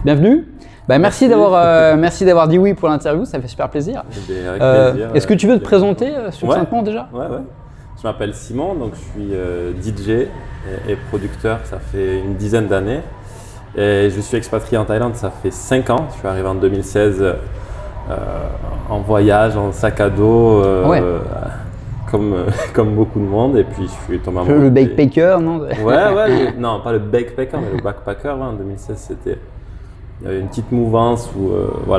bienvenue. Merci d'avoir dit oui pour l'interview, ça fait super plaisir. Avec plaisir. Est-ce que tu veux te présenter succinctement déjà? Ouais. Je m'appelle Simon, donc je suis DJ et producteur, ça fait une dizaine d'années. Et je suis expatrié en Thaïlande, ça fait 5 ans. Je suis arrivé en 2016 en voyage, en sac à dos, comme beaucoup de monde. Et puis je suis tombé amoureux. Le backpacker, non? Non, pas le backpacker, mais le backpacker. En 2016, c'était il y avait une petite mouvance où on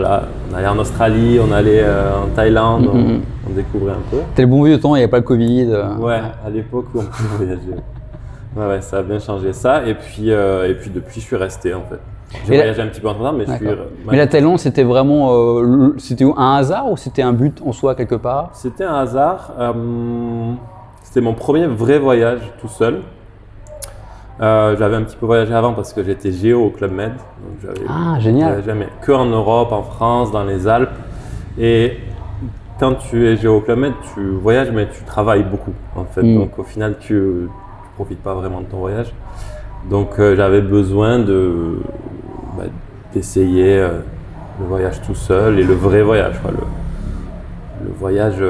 allait en Australie, on allait en Thaïlande, on découvrait un peu. C'était le bon vieux temps, il n'y avait pas le Covid. Ouais, à l'époque où on pouvait voyager. Ouais, ça a bien changé ça. Et puis depuis, je suis resté en fait. J'ai voyagé un petit peu entre temps, mais je suis. Mais la Thaïlande, c'était vraiment c'était un hasard ou c'était un but en soi quelque part? C'était un hasard. C'était mon premier vrai voyage tout seul. J'avais un petit peu voyagé avant parce que j'étais géo au Club Med. Donc génial. Jamais que en Europe, en France, dans les Alpes. Et quand tu es géo au Club Med, tu voyages mais tu travailles beaucoup en fait. Donc au final, tu profites pas vraiment de ton voyage. Donc j'avais besoin d'essayer le voyage tout seul et le vrai voyage, quoi, le voyage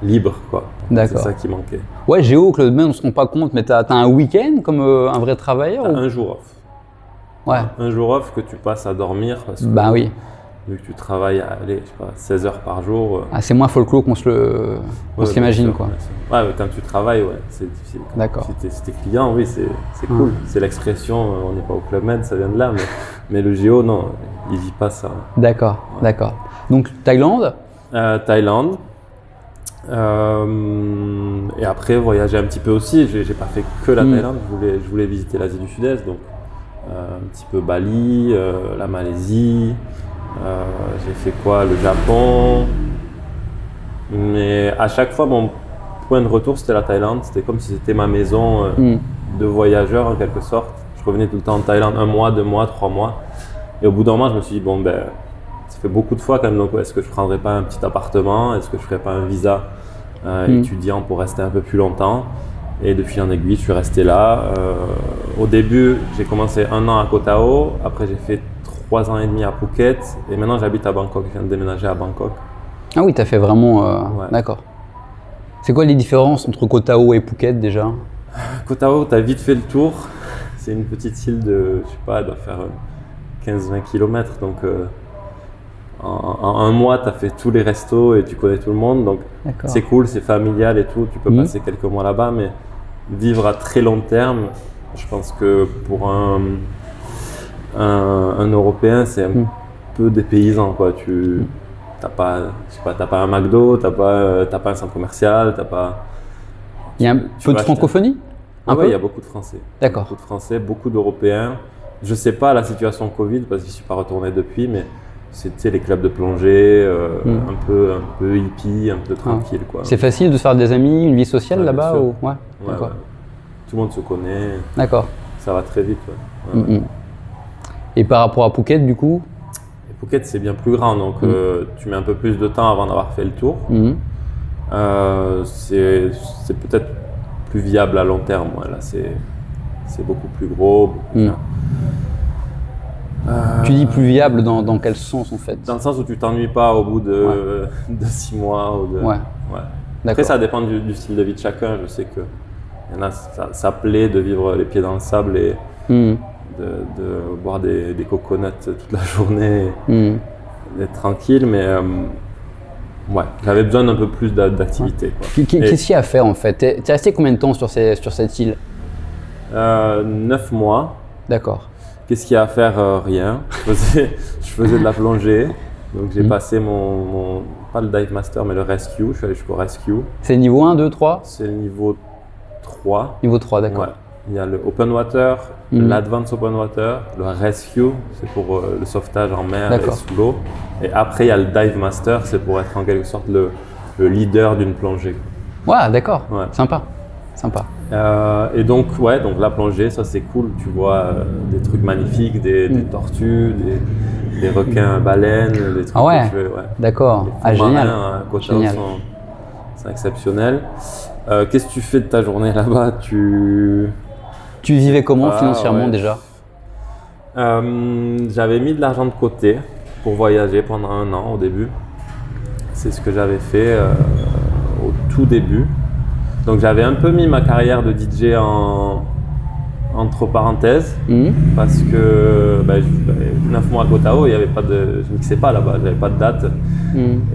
libre, quoi. C'est ça qui manquait. Ouais, géo, Club Med, on se rend pas compte, mais t'as un week-end comme un vrai travailleur? Un jour off. Ouais. Un jour off que tu passes à dormir parce que oui. Vu que tu travailles 16 heures par jour. C'est moins folklore qu'on se l'imagine, quoi. Quand tu travailles, c'est difficile. D'accord. Si t'es client, oui, c'est cool. C'est l'expression, on n'est pas au Club Med, ça vient de là. Mais le géo, non, il vit pas ça. D'accord. Donc Thaïlande? Thaïlande. Et après, voyager un petit peu aussi. J'ai pas fait que la Thaïlande, je voulais visiter l'Asie du Sud-Est, donc un petit peu Bali, la Malaisie. J'ai fait le Japon. Mais à chaque fois, mon point de retour, c'était la Thaïlande. C'était comme si c'était ma maison de voyageur en quelque sorte. Je revenais tout le temps en Thaïlande, 1 mois, 2 mois, 3 mois. Et au bout d'un moment, je me suis dit, ça fait beaucoup de fois quand même, donc est-ce que je ne prendrais pas un petit appartement? Est-ce que je ne ferais pas un visa étudiant pour rester un peu plus longtemps? Et de fil en aiguille, je suis resté là. Au début, j'ai commencé 1 an à Koh Tao. Après, j'ai fait 3 ans et demi à Phuket. Et maintenant, j'habite à Bangkok. Je viens de déménager à Bangkok. Ah oui, tu as fait vraiment… D'accord. C'est quoi les différences entre Koh Tao et Phuket déjà? Koh Tao, tu as vite fait le tour. C'est une petite île de, elle doit faire 15-20 km. Donc, en 1 mois, tu as fait tous les restos et tu connais tout le monde. Donc, c'est cool, c'est familial et tout. Tu peux passer quelques mois là-bas, mais vivre à très long terme, je pense que pour un Européen, c'est un peu dépaysant, quoi. T'as pas un McDo, t'as pas un centre commercial, t'as pas. Il y a un peu de francophonie? Oui, il y a beaucoup de Français. D'accord. Beaucoup de Français, beaucoup d'Européens. Je sais pas la situation Covid parce que je suis pas retourné depuis, mais c'était les clubs de plongée, un peu hippie, un peu tranquille, quoi. C'est facile de se faire des amis, une vie sociale là-bas ou... D'accord. Tout le monde se connaît. D'accord. Ça va très vite, Et par rapport à Phuket, du coup? Phuket, c'est bien plus grand, donc tu mets un peu plus de temps avant d'avoir fait le tour. C'est peut-être plus viable à long terme. Là, c'est beaucoup plus gros. Tu dis plus viable dans quel sens en fait? Dans le sens où tu t'ennuies pas au bout de 6 mois. Après, ça dépend du style de vie de chacun. Je sais qu'il y en a, ça plaît de vivre les pieds dans le sable et de boire des coconuts toute la journée, d'être tranquille, mais j'avais besoin d'un peu plus d'activité. Qu'est-ce qu'il y a à faire en fait? Tu es resté combien de temps sur cette île? 9 mois. D'accord. Qu'est-ce qu'il y a à faire? Rien. Je faisais de la plongée, donc j'ai passé pas le dive master, mais le rescue. Je suis allé jusqu'au rescue. C'est le niveau 1, 2, 3? C'est le niveau 3. Niveau 3, d'accord. Il y a le open water, l'advanced open water, le rescue, c'est pour le sauvetage en mer et sous l'eau. Et après, il y a le dive master, c'est pour être en quelque sorte le leader d'une plongée. Ouais, d'accord. Sympa. Et donc la plongée, ça c'est cool. Tu vois des trucs magnifiques, des tortues, des requins baleines, des trucs que tu veux. D'accord. Génial. Koh Tao sont exceptionnels. Qu'est-ce que tu fais de ta journée là-bas? Tu vivais comment financièrement déjà? J'avais mis de l'argent de côté pour voyager pendant 1 an au début. C'est ce que j'avais fait au tout début. Donc j'avais un peu mis ma carrière de DJ entre parenthèses parce que 9 mois à Koh Tao, je ne mixais pas là-bas, j'avais pas de date.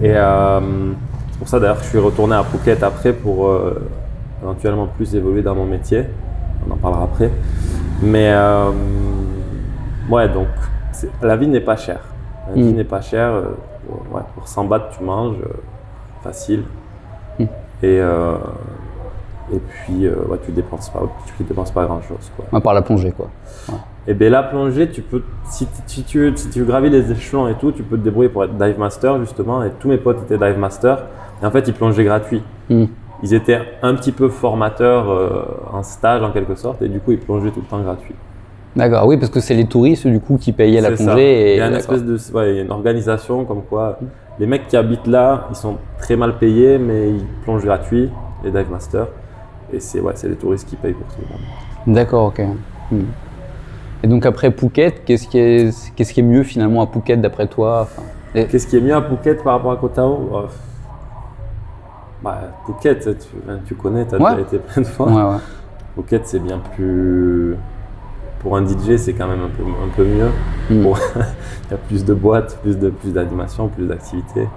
Et c'est pour ça d'ailleurs que je suis retourné à Phuket après pour éventuellement plus évoluer dans mon métier. On en parlera après. Mais ouais, donc la vie n'est pas chère. La vie n'est pas chère. Pour 100 bahts, tu manges facile. Et puis, tu dépenses pas grand-chose. À part la plongée, quoi. Ouais. Et bien la plongée, tu peux, si tu gravis les échelons et tout, tu peux te débrouiller pour être dive master justement. Et tous mes potes étaient dive master. Et en fait, ils plongeaient gratuit. Ils étaient un petit peu formateurs en stage en quelque sorte. Et du coup, ils plongeaient tout le temps gratuit. D'accord, oui, parce que c'est les touristes du coup qui payaient la plongée. Il y a il y a une organisation comme quoi les mecs qui habitent là, ils sont très mal payés, mais ils plongent gratuit, les dive masters. Et c'est les touristes qui payent pour tout le monde. D'accord, ok. Et donc après Phuket, qu'est-ce qui est mieux finalement à Phuket d'après toi? Qu'est-ce qui est mieux à Phuket par rapport à Koh Tao? Phuket, tu connais, tu as déjà été plein de fois. Ouais. Phuket, c'est bien plus… Pour un DJ, c'est quand même un peu mieux. Il y a plus de boîtes, plus d'animation, plus d'activités.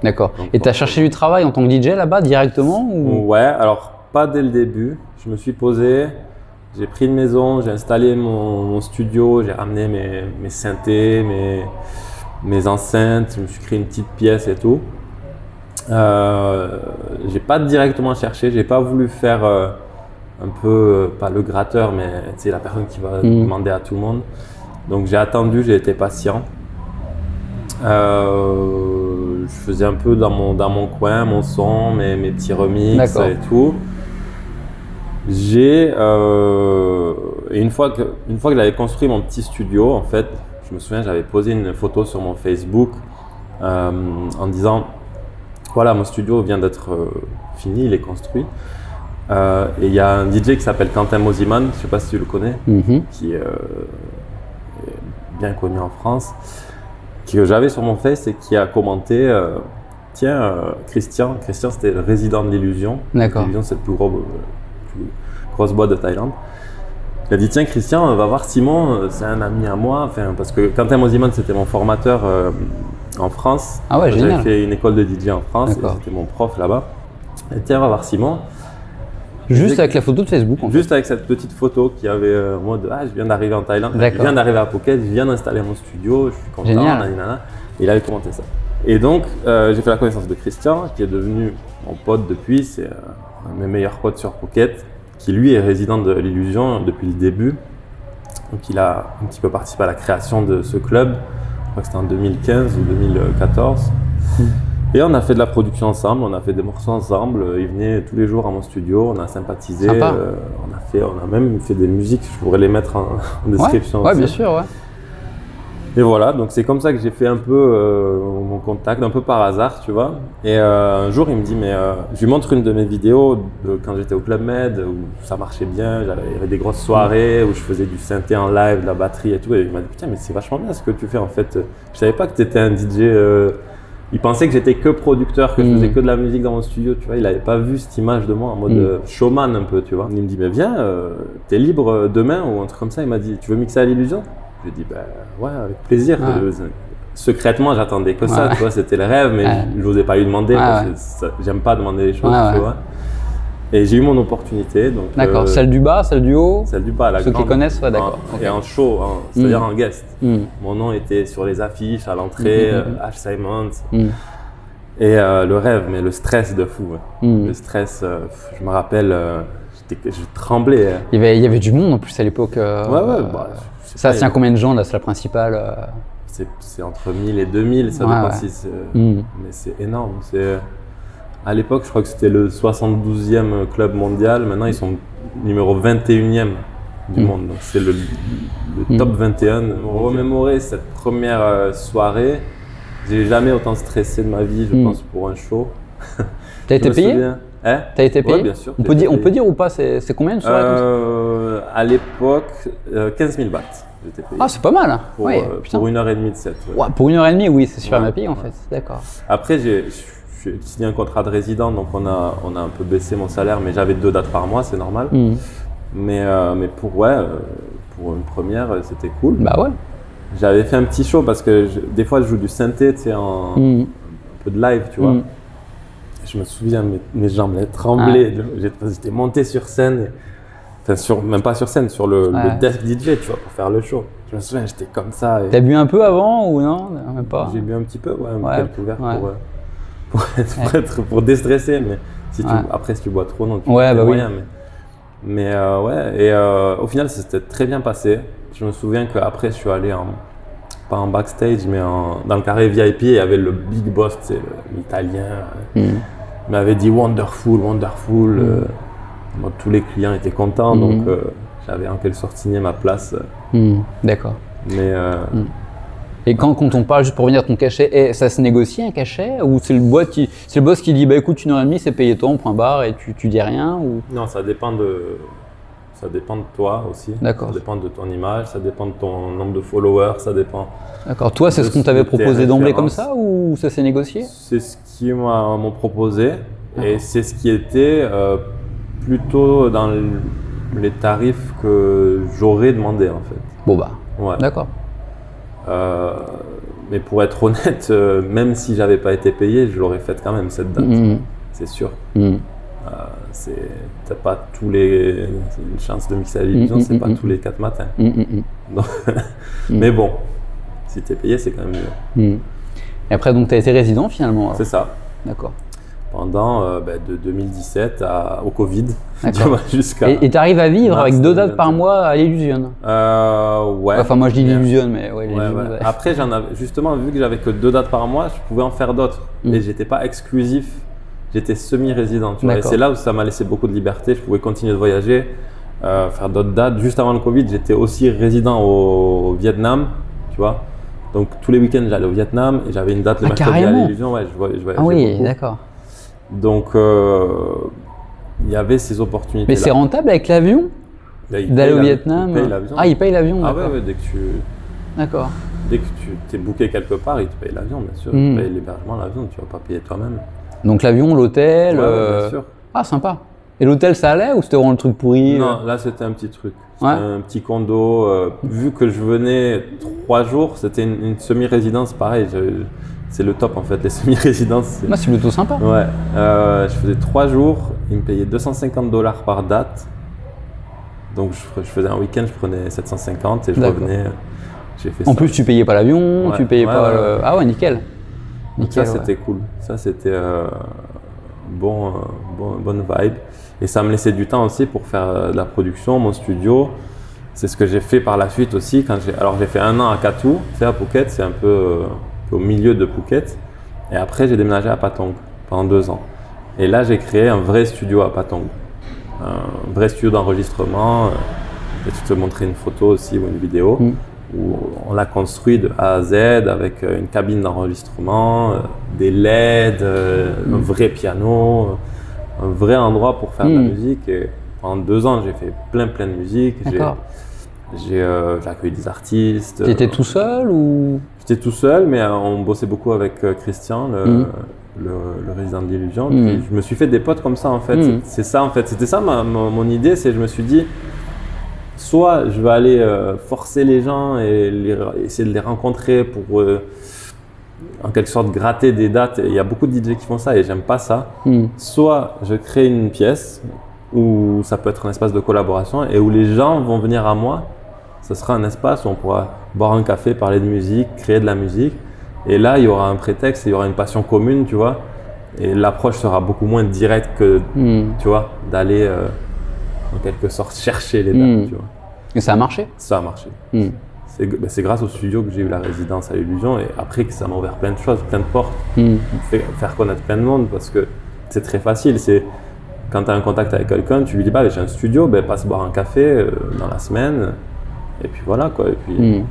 D'accord. Et tu as cherché du travail en tant que DJ là-bas directement ou... Ouais, alors pas dès le début. Je me suis posé, j'ai pris une maison, j'ai installé mon studio, j'ai ramené mes synthés, mes enceintes, je me suis créé une petite pièce et tout. J'ai pas directement cherché, j'ai pas voulu faire un peu, pas le gratteur, mais la personne qui va demander à tout le monde. Donc j'ai attendu, j'ai été patient. Je faisais un peu dans mon coin, mon son, mes petits remixes et tout. Une fois que j'avais construit mon petit studio, en fait, je me souviens, j'avais posé une photo sur mon Facebook en disant voilà, mon studio vient d'être fini, il est construit. Et il y a un DJ qui s'appelle Quentin Mosiman, je ne sais pas si tu le connais, qui est bien connu en France, que j'avais sur mon Face et qui a commenté Christian, c'était le résident de l'Illusion. L'Illusion, c'est le plus grosse boîte de Thaïlande. Il a dit tiens Christian, va voir Simon, c'est un ami à moi, parce que Quentin Mosiman c'était mon formateur en France. Ah ouais, génial. J'avais fait une école de DJ en France, c'était mon prof là-bas. Et tiens, va voir Simon. Juste avec la photo de Facebook en fait. Juste avec cette petite photo qui avait en mode je viens d'arriver en Thaïlande, je viens d'arriver à Phuket, je viens d'installer mon studio, je suis content, nanana. Et il avait commenté ça. Et donc j'ai fait la connaissance de Christian qui est devenu mon pote depuis, c'est un de mes meilleurs potes sur Phuket, qui lui est résident de l'Illusion depuis le début. Donc il a un petit peu participé à la création de ce club, je crois que c'était en 2015 ou 2014. Et on a fait de la production ensemble, on a fait des morceaux ensemble, il venait tous les jours à mon studio, on a sympathisé, on a même fait des musiques, je pourrais les mettre en description aussi. Ouais, bien sûr, ouais. Et voilà, donc c'est comme ça que j'ai fait un peu mon contact, un peu par hasard, tu vois. Et un jour, il me dit, je lui montre une de mes vidéos de quand j'étais au Club Med, où ça marchait bien, il y avait des grosses soirées, où je faisais du synthé en live, de la batterie et tout. Et il m'a dit, putain, mais c'est vachement bien ce que tu fais en fait. Je savais pas que tu étais un DJ. Il pensait que j'étais que producteur, que je faisais que de la musique dans mon studio, tu vois. Il n'avait pas vu cette image de moi en mode showman un peu, tu vois. Il me dit, mais viens, t'es libre demain ou un truc comme ça. Il m'a dit, tu veux mixer à l'Illusion? Je lui ai dit, ouais, avec plaisir. Secrètement, j'attendais que ça, tu vois, c'était le rêve, mais je n'osais pas lui demander parce que j'aime pas demander les choses, tu vois. Et j'ai eu mon opportunité. D'accord, celle du bas, celle du haut? Celle du bas, la grande. Ceux qui connaissent, d'accord. Et en show, c'est-à-dire en guest. Mon nom était sur les affiches, à l'entrée, H. Simons. Et le rêve, mais le stress de fou. Le stress, je me rappelle, je tremblais. Il y avait du monde en plus à l'époque. Ça tient combien de gens là, c'est la principale C'est entre 1000 et 2000, ça dépend si c'est… Mais c'est énorme. À l'époque, je crois que c'était le 72e club mondial. Maintenant, ils sont numéro 21e du monde. Donc, c'est le top 21. Remémorer cette première soirée, j'ai jamais autant stressé de ma vie, je pense, pour un show. T'as été payé? T'as été payé? Oui, bien sûr. On peut dire ou pas, c'est combien une soirée à l'époque, 15 000 bahts. j'étais payé. Ah, c'est pas mal. Pour, oui, pour 1h30 de set. Ouais, pour 1h30, oui, c'est super bien payé en fait. D'accord. Après, j'ai signé un contrat de résident, donc on a un peu baissé mon salaire, mais j'avais 2 dates par mois, c'est normal. Mais pour une première, c'était cool. Bah ouais. J'avais fait un petit show parce que des fois, je joue du synthé, tu sais, un peu de live, tu vois. Je me souviens, mes jambes elles tremblaient. J'étais monté sur scène, même pas sur scène, sur le desk DJ, tu vois, pour faire le show. Je me souviens, j'étais comme ça. T'as bu un peu avant ou non? Même pas. J'ai bu un petit peu, quelques verres pour déstresser. Mais après, si tu bois trop, non, tu moyen. Mais au final, ça s'était très bien passé. Je me souviens qu'après, je suis allé pas en backstage, mais dans le carré VIP, il y avait le big boss, l'italien. Il m'avait dit wonderful. Tous les clients étaient contents, donc j'avais en quelque sorte signé ma place. D'accord. Mais et quand on parle, juste pour revenir à ton cachet, ça se négocie un cachet ou c'est le boss qui dit bah écoute 1h30 c'est payé ton point barre et tu dis rien ou... Non, ça dépend de toi aussi. D'accord. Ça dépend de ton image, ça dépend de ton nombre de followers, ça dépend. D'accord. Toi, c'est ce qu'on t'avait proposé d'emblée comme ça ou ça s'est négocié? C'est ce qu'ils m'ont proposé et c'est ce qui était plutôt dans les tarifs que j'aurais demandé en fait. Bon bah. Ouais. D'accord. Mais pour être honnête, même si j'avais pas été payé, je l'aurais faite quand même cette date. C'est sûr. T'as pas tous les. C'est une chance de mixer à l'illusion, c'est pas tous les 4 matins. Donc, mais bon, si t'es payé, c'est quand même mieux. Et après, donc, t'as été résident finalement? C'est ça. D'accord. Pendant de 2017 au Covid, jusqu'à. Et t'arrives à vivre avec 2 dates par mois à l'Illusion? Ouais. Enfin, moi je dis l'Illusion, mais ouais. Après, justement, vu que j'avais que 2 dates par mois, je pouvais en faire d'autres. Et j'étais pas exclusif. J'étais semi-résident, tu vois, et c'est là où ça m'a laissé beaucoup de liberté. Je pouvais continuer de voyager, faire d'autres dates. Juste avant le Covid, j'étais aussi résident au Vietnam, tu vois. Donc tous les week-ends, j'allais au Vietnam et j'avais une date le mercredi à l'Illusion. Ouais, je voyageais beaucoup. D'accord. Donc il y avait ces opportunités. Mais c'est rentable avec l'avion d'aller au Vietnam? Il paye l'avion. Ah, il paye l'avion. Ah ouais, dès que D'accord. Dès que tu t'es booké quelque part, ils te payent l'avion, bien sûr. Ils te payent l'hébergement, l'avion, tu vas pas payer toi-même. Donc l'avion, l'hôtel. Bien sûr. Ah, sympa. Et l'hôtel, ça allait ou c'était vraiment le truc pourri? Non, là c'était un petit truc. C'était un petit condo. Vu que je venais 3 jours, c'était une semi-résidence, pareil. C'est le top en fait, les semi-résidences. C'est plutôt sympa. Ouais. Je faisais 3 jours, ils me payaient $250 par date. Donc je faisais un week-end, je prenais 750 et je revenais. J'ai fait en plus, tu payais pas l'avion, tu payais pas le... Ah ouais, nickel. Donc ça c'était cool, ça c'était bonne vibe et ça me laissait du temps aussi pour faire de la production, mon studio. C'est ce que j'ai fait par la suite aussi. Alors j'ai fait 1 an à Katu, c'est à Phuket, c'est un peu au milieu de Phuket. Et après j'ai déménagé à Patong pendant 2 ans. Et là j'ai créé un vrai studio à Patong, un vrai studio d'enregistrement. Je vais te montrer une photo aussi ou une vidéo. Où on l'a construit de A à Z avec une cabine d'enregistrement, des LED, un vrai piano, un vrai endroit pour faire de la musique. Et pendant 2 ans, j'ai fait plein de musique. J'ai accueilli des artistes. Tu étais tout seul ou? J'étais tout seul, mais on bossait beaucoup avec Christian, le résident de l'Illusion. Je me suis fait des potes comme ça en fait. C'est ça en fait. C'était ça mon idée, c'est je me suis dit. Soit je vais aller forcer les gens et essayer de les rencontrer pour en quelque sorte gratter des dates. Il y a beaucoup de DJ qui font ça et j'aime pas ça. Soit je crée une pièce où ça peut être un espace de collaboration et où les gens vont venir à moi. Ce sera un espace où on pourra boire un café, parler de musique, créer de la musique. Et là, il y aura un prétexte, il y aura une passion commune, tu vois. Et l'approche sera beaucoup moins directe que, tu vois, d'aller en quelque sorte chercher les dates, tu vois. Et ça a marché? Ça a marché. C'est grâce au studio que j'ai eu la résidence à l'Illusion et après que ça m'a ouvert plein de choses, plein de portes, faire connaître plein de monde parce que c'est très facile. C'est quand tu as un contact avec quelqu'un, tu lui dis bah j'ai un studio, passe boire un café dans la semaine et puis voilà quoi. Et puis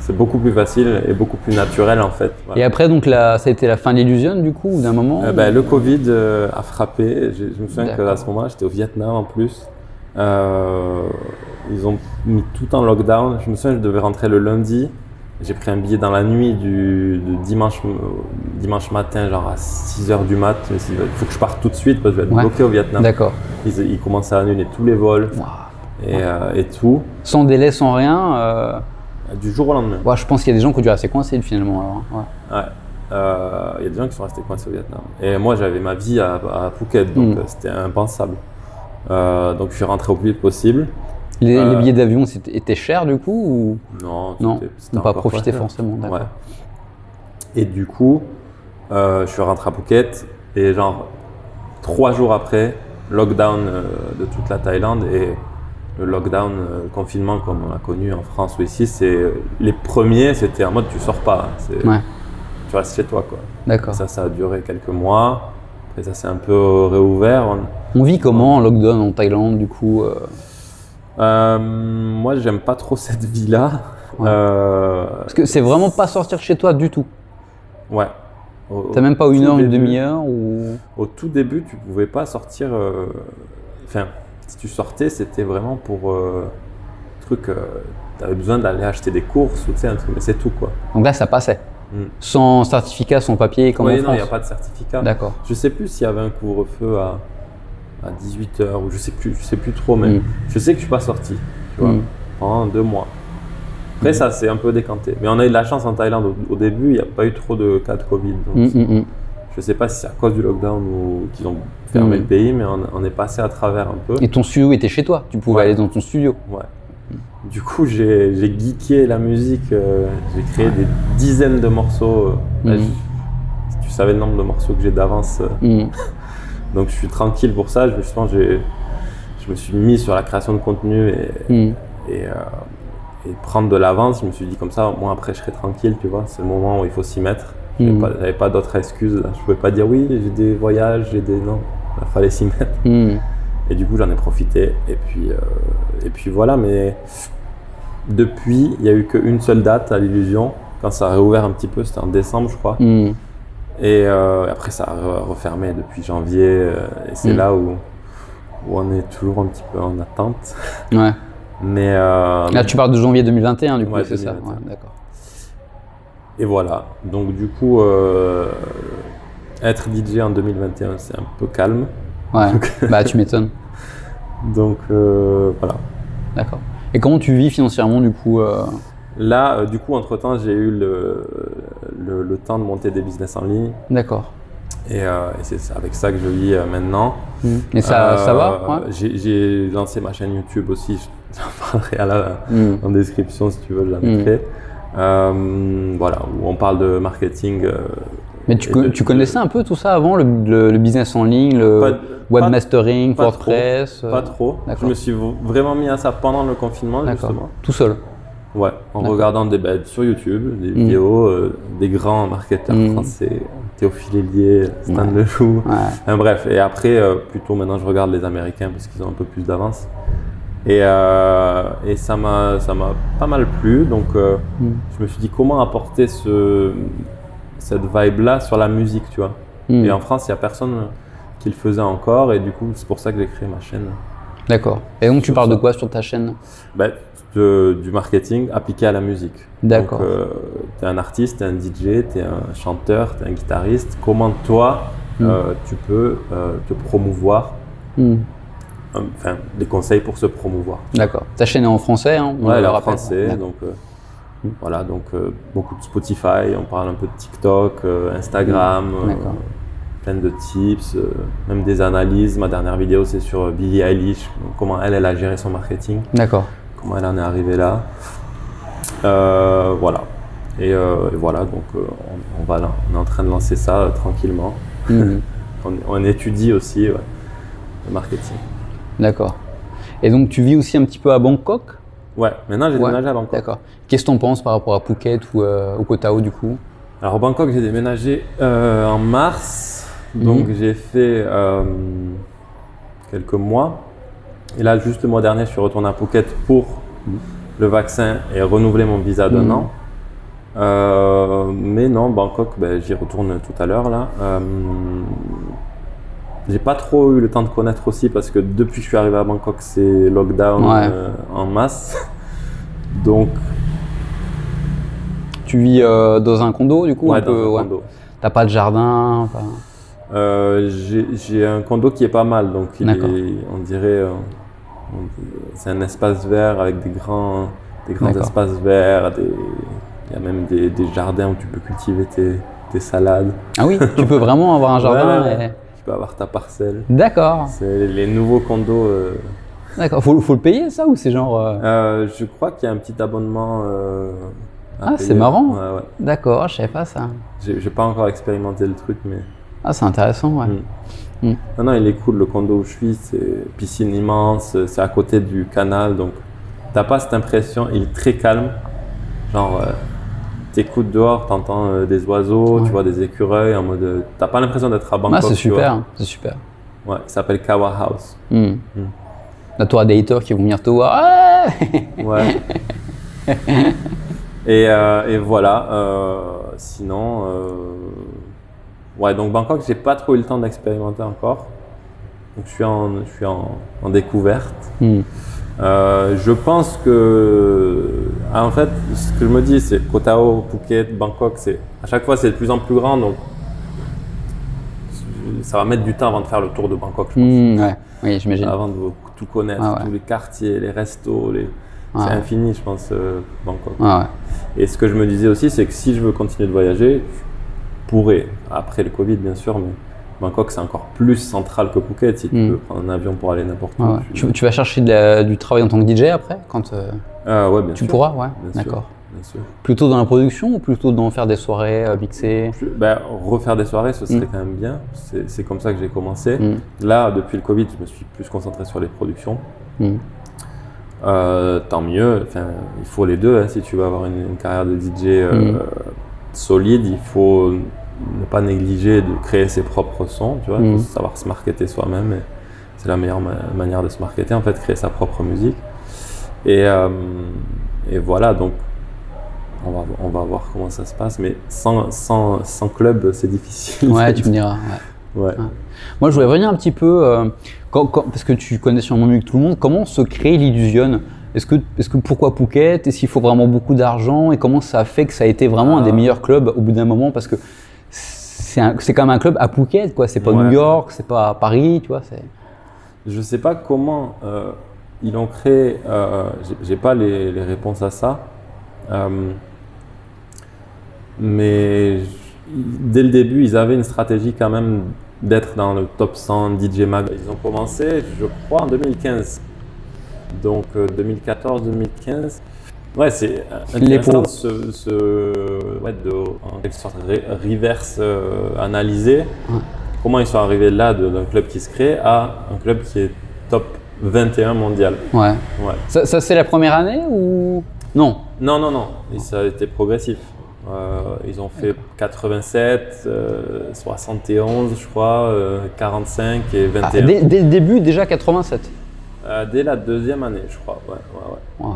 c'est beaucoup plus facile et beaucoup plus naturel en fait. Voilà. Et après donc ça a été la fin de l'Illusion du coup d'un moment? Le Covid a frappé. Je me souviens qu'à ce moment-là j'étais au Vietnam en plus. ils ont mis tout en lockdown. Je me souviens, je devais rentrer le lundi. J'ai pris un billet dans la nuit du dimanche matin, genre à 6h du mat. Je me suis dit, il faut que je parte tout de suite parce que je vais être bloqué au Vietnam. D'accord. Ils commencent à annuler tous les vols et tout. Sans délai, sans rien Du jour au lendemain. Ouais, je pense qu'il y a des gens qui ont dû rester coincés finalement. Alors, Il y a des gens qui sont restés coincés au Vietnam. Et moi, j'avais ma vie à Phuket, donc c'était impensable. Donc je suis rentré au plus vite possible. Les billets d'avion étaient chers du coup ou... Non, c'était pas profité forcément. Ouais. Et du coup, je suis rentré à Phuket et genre 3 jours après, lockdown de toute la Thaïlande et le lockdown, le confinement comme on l'a connu en France ou ici, les premiers c'était en mode tu sors pas, tu restes chez toi quoi. D'accord. Ça a duré quelques mois. Après ça s'est un peu réouvert. On vit comment en lockdown en Thaïlande du coup Moi, j'aime pas trop cette vie-là. Parce que c'est vraiment pas sortir chez toi du tout. Ouais. T'as même pas une heure, une demi-heure ou... Au tout début, tu pouvais pas sortir. Enfin, si tu sortais, c'était vraiment pour truc. T'avais besoin d'aller acheter des courses ou tu sais un truc, mais c'est tout quoi. Donc là, ça passait. Sans certificat, sans papier, comme en France. Non, il n'y a pas de certificat. D'accord. Je sais plus s'il y avait un couvre-feu à 18h ou je sais plus trop, mais je sais que je suis pas sorti, tu vois, pendant 2 mois. Après ça c'est un peu décanté, mais on a eu de la chance en Thaïlande au début, il n'y a pas eu trop de cas de Covid, donc je sais pas si c'est à cause du lockdown ou qu'ils ont fermé le pays, mais on est passé à travers un peu. Et ton studio était chez toi, tu pouvais aller dans ton studio. Ouais. Du coup j'ai geeké la musique, j'ai créé des dizaines de morceaux, si tu savais le nombre de morceaux que j'ai d'avance. Donc je suis tranquille pour ça, je me suis mis sur la création de contenu et prendre de l'avance. Je me suis dit comme ça, moi après je serai tranquille, tu vois, c'est le moment où il faut s'y mettre. J'avais pas d'autres excuses, là. Je pouvais pas dire oui, j'ai des voyages, non, il fallait s'y mettre. Et du coup j'en ai profité et puis voilà, mais depuis il n'y a eu qu'une seule date à l'Illusion, quand ça a réouvert un petit peu, c'était en décembre je crois. Et après, ça a refermé depuis janvier. Et c'est là où on est toujours un petit peu en attente. Ouais. Mais là, tu parles de janvier 2021, du coup, c'est 2021. ça. Ouais, d'accord. Et voilà. Donc, du coup, être DJ en 2021, c'est un peu calme. Ouais. Bah, tu m'étonnes. Donc, voilà. D'accord. Et comment tu vis financièrement, du coup Là, du coup, entre-temps, j'ai eu le temps de monter des business en ligne. D'accord. Et c'est avec ça que je vis maintenant. Et ça va J'ai lancé ma chaîne YouTube aussi, j'en parlerai en description si tu veux, je la mettrai. Voilà, où on parle de marketing. Mais tu connaissais un peu tout ça avant, le business en ligne, le webmastering, WordPress Pas trop. Je me suis vraiment mis à ça pendant le confinement, justement. Tout seul? Ouais, en regardant des sur YouTube, des vidéos des grands marketeurs français, Théophile Hélier, Stan Lejoux. Bref, et après, plutôt maintenant je regarde les Américains parce qu'ils ont un peu plus d'avance. Et ça m'a pas mal plu, donc je me suis dit comment apporter cette vibe-là sur la musique, tu vois. Et en France, il n'y a personne qui le faisait encore, et du coup, c'est pour ça que j'ai créé ma chaîne. D'accord. Et donc tu parles de quoi sur ta chaîne? Du marketing appliqué à la musique. D'accord. Donc, tu es un artiste, tu es un DJ, tu es un chanteur, tu es un guitariste. Comment toi, tu peux te promouvoir, enfin, des conseils pour se promouvoir. D'accord. Ta chaîne est en français, hein? Ouais, elle est en français. Donc, voilà, donc beaucoup de Spotify, on parle un peu de TikTok, Instagram, plein de tips, même des analyses. Ma dernière vidéo, c'est sur Billie Eilish, donc comment elle a géré son marketing. D'accord. Comment elle en est arrivée là. Voilà. Et voilà, donc on est en train de lancer ça tranquillement. On étudie aussi le marketing. D'accord. Et donc tu vis aussi un petit peu à Bangkok? Ouais, maintenant j'ai déménagé à Bangkok. D'accord. Qu'est-ce que tu en penses par rapport à Phuket ou au Koh Tao du coup? Alors Bangkok, j'ai déménagé en mars, donc j'ai fait quelques mois. Et là, juste le mois dernier, je suis retourné à Phuket pour le vaccin et renouveler mon visa d'un an. Mais non, Bangkok, j'y retourne tout à l'heure là. j'ai pas trop eu le temps de connaître aussi parce que depuis que je suis arrivé à Bangkok, c'est lockdown en masse. Donc. Tu vis dans un condo du coup? Ouais, dans un condo. T'as pas de jardin? J'ai un condo qui est pas mal, donc on dirait, c'est un espace vert avec des grands espaces verts. Il y a même des jardins où tu peux cultiver tes salades. Ah oui, tu peux vraiment avoir un jardin. Ouais. Tu peux avoir ta parcelle. D'accord. C'est les nouveaux condos. D'accord. Faut le payer ça ou c'est genre Je crois qu'il y a un petit abonnement. Ah, c'est marrant. Ouais. D'accord, je savais pas ça. J'ai pas encore expérimenté le truc, mais. Ah, c'est intéressant, ouais. Non, il est cool le condo où je suis. C'est piscine immense, c'est à côté du canal, donc t'as pas cette impression. Il est très calme. Genre, t'écoutes dehors, t'entends des oiseaux, tu vois des écureuils en mode. T'as pas l'impression d'être à Bangkok. Ah, c'est super, c'est super. Ouais, il s'appelle Kawa House. Là, tu auras des haters qui vont venir te voir. Ah ouais. Et voilà. Sinon, ouais, donc Bangkok, j'ai pas trop eu le temps d'expérimenter encore. Donc je suis en découverte. Je pense que, en fait, ce que je me dis, c'est Koh Tao, Phuket, Bangkok, à chaque fois c'est de plus en plus grand, donc ça va mettre du temps avant de faire le tour de Bangkok, je pense. Ouais. Oui, j'imagine. Avant de tout connaître, tous les quartiers, les restos, c'est infini, je pense, Bangkok. Et ce que je me disais aussi, c'est que si je veux continuer de voyager, je pourrais, après le Covid bien sûr, mais Bangkok c'est encore plus central que Phuket si tu veux prendre un avion pour aller n'importe où. Tu vas chercher du travail en tant que DJ après quand ouais, bien tu sûr. Pourras, ouais. D'accord. Plutôt dans la production ou plutôt dans faire des soirées mixées? Refaire des soirées, ce serait quand même bien. C'est comme ça que j'ai commencé. Là, depuis le Covid, je me suis plus concentré sur les productions. Tant mieux. Enfin, il faut les deux. Si tu veux avoir une carrière de DJ solide, il faut ne pas négliger de créer ses propres sons. Tu vois, il faut savoir se marketer soi-même. C'est la meilleure manière de se marketer, en fait, créer sa propre musique. Et voilà, donc. On va voir comment ça se passe, mais sans club, c'est difficile. Ouais, tu me diras. Ouais. Moi, je voulais revenir un petit peu, parce que tu connais sûrement mieux que tout le monde, comment se crée l'Illusion? Est-ce que pourquoi Phuket? Est-ce qu'il faut vraiment beaucoup d'argent? Et comment ça a fait que ça a été vraiment un des meilleurs clubs au bout d'un moment? Parce que c'est quand même un club à Phuket, quoi. C'est pas New York, c'est pas Paris, tu vois. Je sais pas comment ils l'ont créé, j'ai pas les réponses à ça. Mais dès le début, ils avaient une stratégie quand même d'être dans le top 100 DJ Mag. Ils ont commencé, je crois, en 2015. Donc 2014-2015. Ouais, c'est intéressant en quelque sorte reverse analyser comment ils sont arrivés là d'un club qui se crée à un club qui est top 21 mondial. Ouais. Ça c'est la première année ou non? Non. Et ça a été progressif. Ils ont fait 87, 71, je crois, 45 et 21. Dès le début, déjà 87? Dès la deuxième année, je crois. Ouais.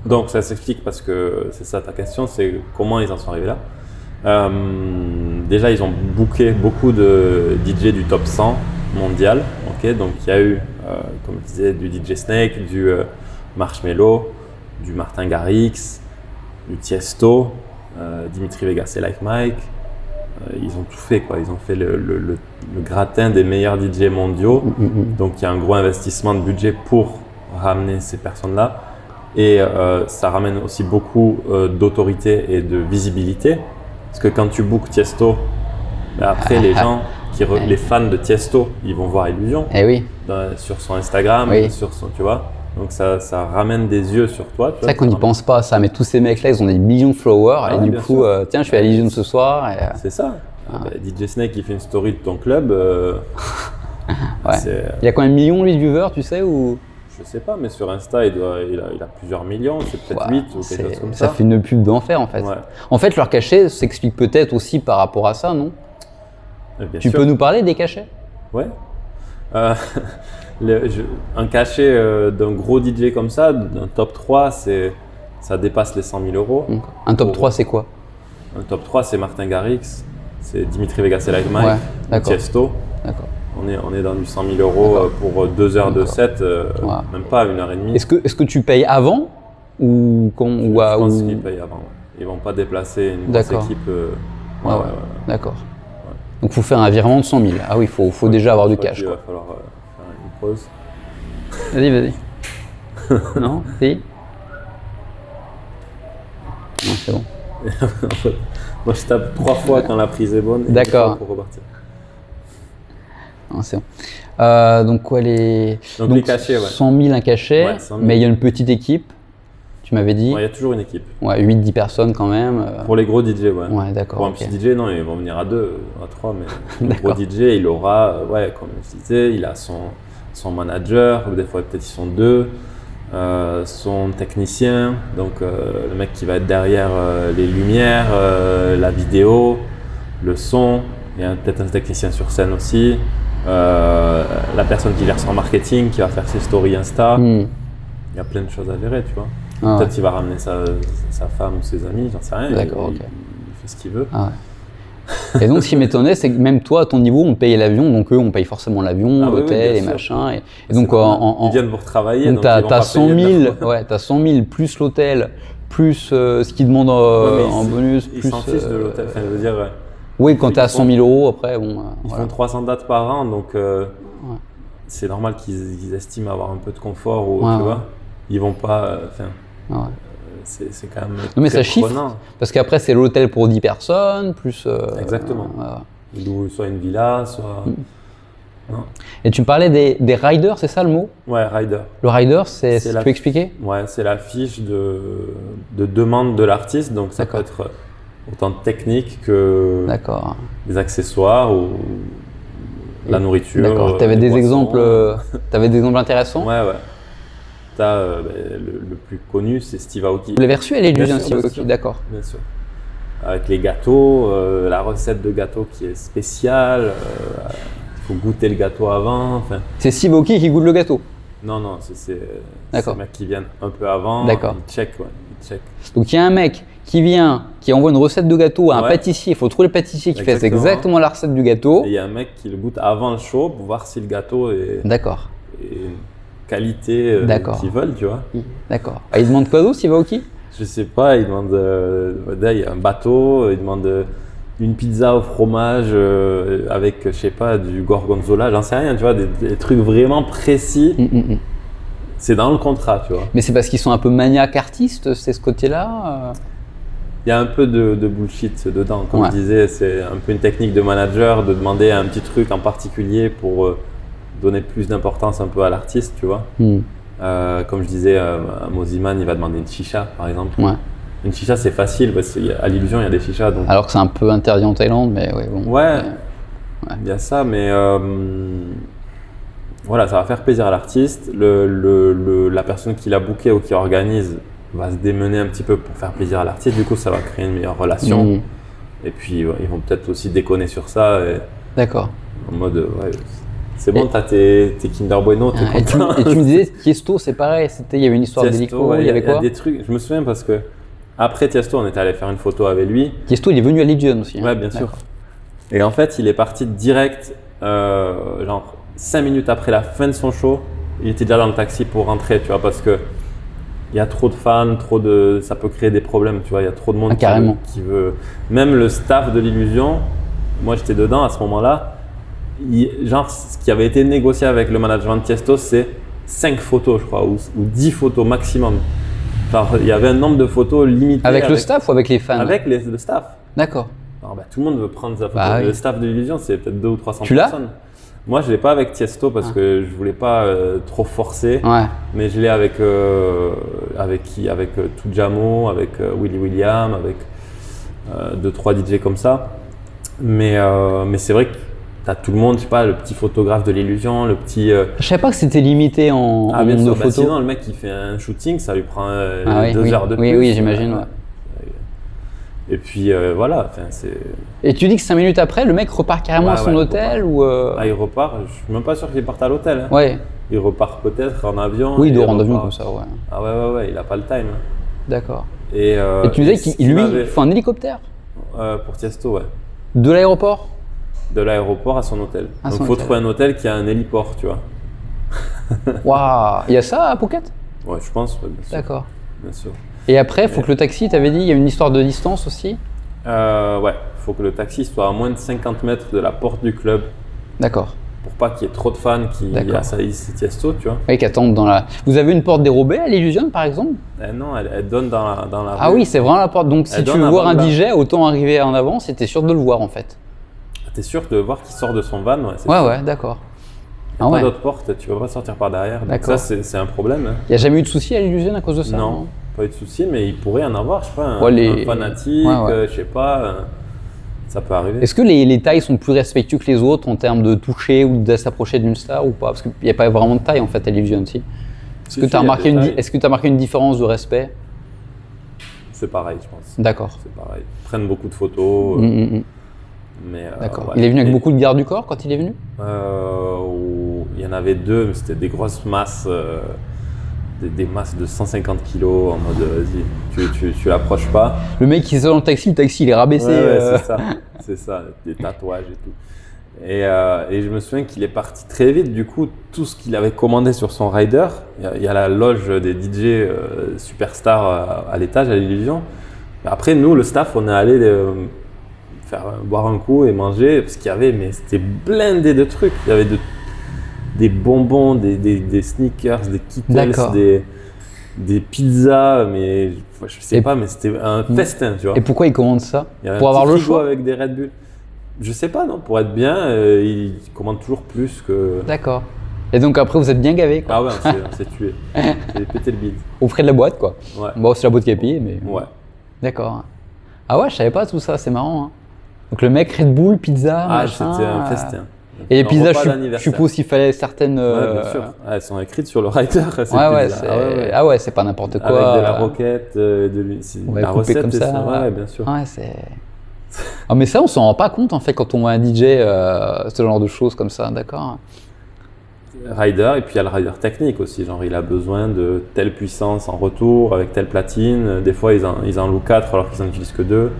Donc ça s'explique parce que c'est ça ta question, c'est comment ils en sont arrivés là. Déjà, ils ont booké beaucoup de DJ du top 100 mondial. Donc il y a eu, comme je disais, du DJ Snake, du Marshmello, du Martin Garrix, du Tiesto, Dimitri Vegas et Like Mike. Ils ont tout fait, quoi. Ils ont fait le gratin des meilleurs DJ mondiaux. Donc il y a un gros investissement de budget pour ramener ces personnes-là. Et ça ramène aussi beaucoup d'autorité et de visibilité. Parce que quand tu bookes Tiesto, après les gens, les fans de Tiesto, ils vont voir Illusion sur son Instagram, sur son, tu vois. Donc ça ramène des yeux sur toi. C'est vrai qu'on n'y pense pas à ça, mais tous ces mecs-là, ils ont des millions de followers et du coup, tiens, je suis à Illusion ce soir. C'est ça. DJ Snake, il fait une story de ton club. Il y a combien de millions, lui, de viewers, tu sais ou... Je sais pas, mais sur Insta, il a plusieurs millions, c'est peut-être 8 ou quelque chose comme ça. Ça fait une pub d'enfer, en fait. En fait, leur cachet s'explique peut-être aussi par rapport à ça, non? Tu peux nous parler des cachets? Ouais. Un cachet d'un gros DJ comme ça, d'un top 3, ça dépasse les 100 000 euros. Un top 3, c'est quoi? Un top 3, c'est Martin Garrix, c'est Dimitri Vegas et Like Mike, Tiesto. D'accord. On est dans du 100 000 euros pour 2 heures de set, même pas 1h30. Est-ce que tu payes avant ou je pense qu'ils payent avant. Ouais. Ils vont pas déplacer une grosse équipe. D'accord. Donc il faut faire un virement de 100 000. Ah oui, il faut déjà avoir du cash. Il va falloir faire une pause. Vas-y. Non, si. Non, c'est bon. En fait, moi je tape 3 fois quand la prise est bonne. D'accord. Pour repartir. Non, c'est bon. Donc quoi les cachets, 100 000 un cachet, 100 000. mais il y a une petite équipe. Tu m'avais dit. Il y a toujours une équipe. 8-10 personnes quand même. Pour les gros DJ, ouais. Ouais, d'accord. Pour un petit DJ, non, ils vont venir à 2, à 3, mais le gros DJ, il aura, comme je disais, il a son manager, des fois peut-être ils sont 2, son technicien, donc le mec qui va être derrière les lumières, la vidéo, le son, il y a peut-être un technicien sur scène aussi, la personne qui gère son marketing, qui va faire ses stories Insta. Il y a plein de choses à gérer, tu vois. Peut-être qu'il va ramener sa femme ou ses amis, j'en sais rien. D'accord, il fait ce qu'il veut. Et donc, ce qui m'étonnait, c'est que même toi, à ton niveau, on payait l'avion, donc eux, on paye forcément l'avion, l'hôtel, les machins. Et donc, ils viennent pour travailler. Donc, tu as 100 000 plus l'hôtel, plus ce qu'ils demandent en bonus. Ils s'en fichent de l'hôtel. Enfin, je veux dire, oui, quand tu es à 100 000 euros, après, bon. Ils font 300 dates par an, donc c'est normal qu'ils estiment avoir un peu de confort, ou, tu vois. Ils vont pas. C'est quand même. Non, mais ça chiffre. Parce qu'après, c'est l'hôtel pour 10 personnes, plus. Exactement. Soit une villa, soit. Non. Et tu me parlais des riders, c'est ça le mot? Ouais, rider. Le rider, tu peux expliquer? Ouais, c'est la fiche de demande de l'artiste. Donc ça peut être autant technique que des accessoires ou la nourriture. D'accord. Tu avais des exemples intéressants? Ouais. Le plus connu, c'est Steve Aoki. Vous l'avez reçu à l'illusion, Steve Aoki, d'accord. Bien sûr. Avec les gâteaux, la recette de gâteau qui est spéciale, il faut goûter le gâteau avant. C'est Steve Aoki qui goûte le gâteau? Non, c'est les mecs qui viennent un peu avant, ils checkent. Donc il y a un mec qui vient, qui envoie une recette de gâteau à un pâtissier, il faut trouver le pâtissier qui fait exactement la recette du gâteau. Et il y a un mec qui le goûte avant le show pour voir si le gâteau est… D'accord. qualité qu'ils veulent, tu vois. D'accord. Il demande quoi d'autre, Steve Aoki? Je sais pas, il demande il y a un bateau, il demande une pizza au fromage avec, je sais pas, du gorgonzola, j'en sais rien, tu vois, des trucs vraiment précis. C'est dans le contrat, tu vois. Mais c'est parce qu'ils sont un peu maniaques artistes, c'est ce côté-là Il y a un peu de bullshit dedans, comme je disais, c'est un peu une technique de manager de demander un petit truc en particulier pour… donner plus d'importance un peu à l'artiste, tu vois. Comme je disais, Mosiman, il va demander une chicha, par exemple. Une chicha, c'est facile, parce qu'à l'illusion, il y a des chichas. Donc… Alors que c'est un peu interdit en Thaïlande, mais bon. Il y a ça, mais voilà, ça va faire plaisir à l'artiste. La personne qui l'a booké ou qui organise va se démener un petit peu pour faire plaisir à l'artiste. Du coup, ça va créer une meilleure relation. Et puis, ils vont peut-être aussi déconner sur ça. D'accord. En mode, c'est bon, t'as tes Kinder Bueno, t'es content. Et tu me disais, Tiesto, c'est pareil, il y avait une histoire d'hélico, il y avait quoi? Il y a des trucs, je me souviens parce que après Tiesto, on était allé faire une photo avec lui. Tiesto, il est venu à Legion aussi. Ouais, bien sûr. Et en fait, il est parti direct, genre 5 minutes après la fin de son show, il était déjà dans le taxi pour rentrer, tu vois, parce que il y a trop de fans, ça peut créer des problèmes, tu vois, il y a trop de monde qui veut… Même le staff de l'illusion, moi j'étais dedans à ce moment-là, genre, ce qui avait été négocié avec le management de Tiesto, c'est 5 photos, je crois, ou 10 photos maximum. Genre, il y avait un nombre de photos limité. Avec le staff ou avec les fans? Avec le staff. D'accord. Tout le monde veut prendre sa photo. Le staff de l'illusion, c'est peut-être 200 ou 300 personnes. Moi, je ne l'ai pas avec Tiesto parce que je ne voulais pas trop forcer. Mais je l'ai avec qui? Avec Tujamo, avec Willy William, avec 2-3 DJ comme ça. Mais c'est vrai que t'as tout le monde, je sais pas, le petit photographe de l'illusion, le petit… Je savais pas que c'était limité en bien nombre sûr, de photos. Sinon, le mec qui fait un shooting, ça lui prend 2 heures de plus. Oui, j'imagine. Et puis voilà, c'est… Et tu dis que 5 minutes après, le mec repart carrément à son hôtel ou il repart, je suis même pas sûr qu'il parte à l'hôtel. Il repart peut-être en avion. Oui, il doit rendre avion comme ça, Ah ouais, il a pas le time. D'accord. Et tu disais qu'il lui fait un hélicoptère pour Tiesto, de l'aéroport? de l'aéroport à son hôtel. À Donc son il faut hôtel. trouver un hôtel qui a un héliport, tu vois. Waouh, il y a ça à Phuket? Ouais, je pense, ouais, bien sûr. D'accord. Bien sûr. Et après, il faut que le taxi, tu avais dit, il y a une histoire de distance aussi? Ouais, il faut que le taxi soit à moins de 50 mètres de la porte du club D'accord. pour pas qu'il y ait trop de fans qui D'accord. assaillissent Tiesto, tu vois. Oui, qui attendent dans la. Vous avez une porte dérobée à l'Illusion, par exemple? Non, elle donne dans la Ah rue. oui, c'est vraiment la porte. Donc si Elle tu donne veux voir avant un de DJ, autant arriver en avance, et t'es sûr de le voir en fait. T'es sûr de voir qu'il sort de son van, ouais. Ouais, ouais, d'accord. Il n'y a Ah pas ouais. d'autre porte, tu vas pas sortir par derrière. Donc D'accord. ça, c'est un problème. Hein. Il n'y a jamais eu de souci à l'Illusion à cause de ça? Non, pas eu de souci, mais il pourrait en avoir, je sais pas, un, Ouais, les- un fanatique, Ouais, ouais. je sais pas, ça peut arriver. Est-ce que les tailles sont plus respectueux que les autres en termes de toucher ou de s'approcher d'une star ou pas? Parce qu'il n'y a pas vraiment de taille en fait à l'Illusion aussi. Est-ce Si, que si, tu as il y a remarqué des une, tailles. est-ce que tu as remarqué une différence de respect? C'est pareil, je pense. D'accord. C'est pareil. Ils prennent beaucoup de photos, mais D'accord. ouais. Il est venu avec Et, beaucoup de garde du corps quand il est venu? il y en avait deux, mais c'était des grosses masses, des masses de 150 kilos en mode vas-y, tu l'approches pas. Le mec qui est dans le taxi il est rabaissé. Ouais, c'est ça, des tatouages et tout. Et je me souviens qu'il est parti très vite, du coup, tout ce qu'il avait commandé sur son rider, il y a la loge des DJ superstars à l'étage, à l'Illusion. Après, nous, le staff, on est allé boire un coup et manger, parce qu'il y avait, mais c'était blindé de trucs. Il y avait des bonbons, des sneakers, des D'accord. Kittles, des pizzas, mais je sais Et- pas, mais c'était un festin, tu vois. Et pourquoi il commande ça? Il y avait Pour un avoir petit le frigo choix? avec des Red Bull. Je sais pas, non, pour être bien, il commande toujours plus que. D'accord. Et donc après vous êtes bien gavé quoi. Ah ouais, on s'est tué. J'ai pété le bide. Au frais de la boîte quoi. Ouais. Bon c'est la boîte qui a payé mais. Ouais. D'accord. Ah ouais je savais pas tout ça, c'est marrant. Hein. Donc le mec Red Bull, pizza, Ah, machin. c'était un festin. Et les Un pizzas, repas je d'anniversaire. suppose qu'il fallait certaines. Ouais, bien sûr. Ah, elles sont écrites sur le rider. Ces Ouais, ouais, pizzas. c'est ah ouais, c'est pas n'importe quoi. Avec de la roquette, Ouais, la coupé recette. comme et ça. Ouais, bien sûr. Ouais, c'est. Ah, mais ça, on s'en rend pas compte en fait quand on voit un DJ, ce genre de choses comme ça, d'accord? Rider, et puis il y a le rider technique aussi. Genre, il a besoin de telle puissance en retour, avec telle platine. Des fois, ils en louent 4 alors qu'ils n'en utilisent que 2.